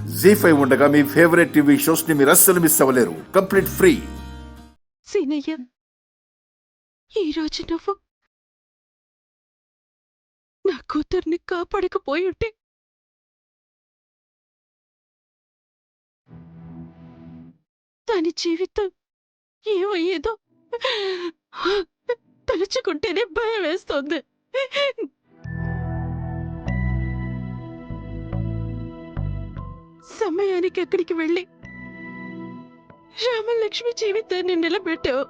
జీ5 ఉండగా మీ favourite TV shows ని మీరు అస్సలు మిస్ అవ్వలేరు. Complete free. సీనయ్య, ఈరోజు నువ్వు నా కూతుర్ని కాపాడకపోయి ఉంటే దాని జీవితం ఏమయ్యేదో తలుచుకుంటేనే భయం వేస్తోంది. సమయానికి అక్కడికి వెళ్ళి రామలక్ష్మి జీవితాన్ని నిలబెట్టావు.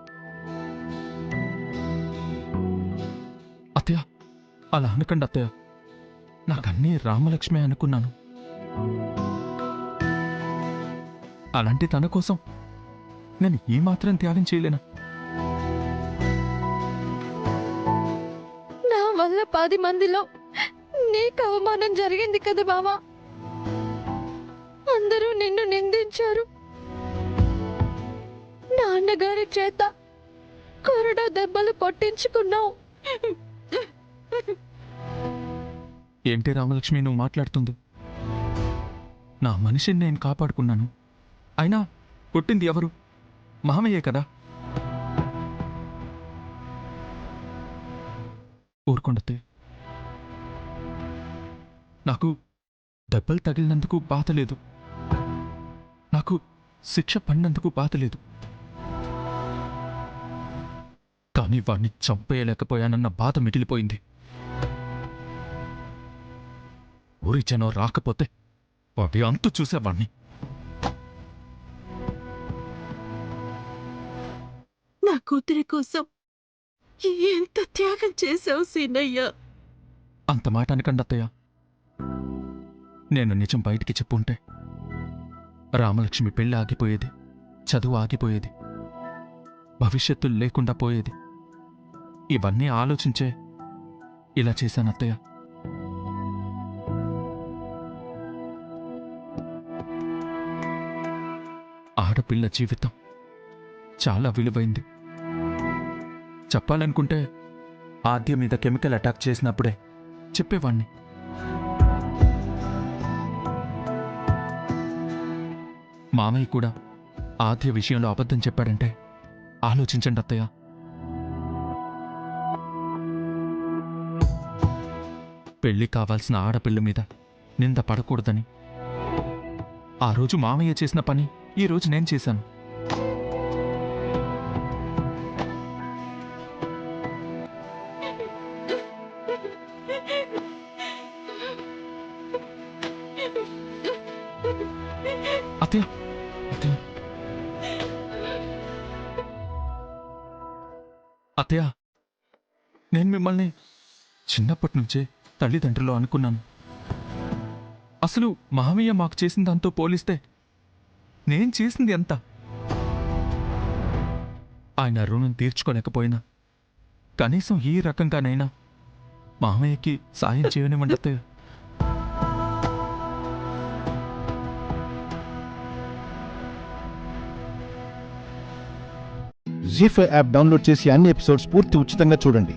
అత్తయ్య, అలా అనకండి అత్తయ్య. నాకన్నీ రామలక్ష్మి అనుకున్నాను. అలాంటి తన కోసం నేను ఏమాత్రం త్యాగం చేయలేనా? నా వల్ల 10 మందిలో నీకు అవమానం జరిగింది కదా బావా. అందరూ నిన్ను నిందించారు. నాన్నగారి చేత కొరడా దెబ్బలు కొట్టించుకున్నావు. ఏంటి రామలక్ష్మి నువ్వు మాట్లాడుతుంది? నా మనిషిని నేను కాపాడుకున్నాను. అయినా కొట్టింది ఎవరు? మామయ్యే కదా. ఊరుకొండతే. నాకు దెబ్బలు తగిలినందుకు బాధ లేదు. నాకు శిక్ష పడినందుకు బాధ లేదు. కానీ వాణ్ణి చంపేయలేకపోయానన్న బాధ మిగిలిపోయింది. ఊరి జనం రాకపోతే వాడి అంతు చూసేవాణ్ణి. నా కూతురి కోసం ఎంత త్యాగం చేశావు సీనయ్య. అంత మాట అనకండి అత్తయ్య. నేను నిజం బయటికి చెప్పుంటే రామలక్ష్మి పెళ్ళి ఆగిపోయేది, చదువు ఆగిపోయేది, భవిష్యత్తు లేకుండా పోయేది. ఇవన్నీ ఆలోచించే ఇలా చేశాను అత్తయ్య. ఆడపిల్ల జీవితం చాలా విలువైంది. చెప్పాలనుకుంటే ఆద్య మీద కెమికల్ అటాక్ చేసినప్పుడే చెప్పేవాణ్ణి. మామయ్య కూడా ఆద్య విషయంలో అబద్ధం చెప్పాడంటే ఆలోచించండి అత్తయ్య. పెళ్లి కావాల్సిన ఆడపిల్ల మీద నింద పడకూడదని ఆ రోజు మామయ్య చేసిన పని ఈరోజు నేను చేశాను. అత్తయ్య, అత్తయ్య, అత్తయ్య, నేను మిమ్మల్ని చిన్నప్పటి నుంచే తల్లిదండ్రులు అనుకున్నాను. అసలు మామయ్య మాకు చేసిన దాంతో పోలిస్తే నేను చేసింది ఎంత? ఆయన రుణం తీర్చుకోలేకపోయినా కనీసం ఈ రకంగానైనా మామయ్యకి సాయం చేయనివ్వండి అత్తయ్య. జీ5 యాప్ డౌన్లోడ్ చేసి అన్ని ఎపిసోడ్స్ పూర్తి ఉచితంగా చూడండి.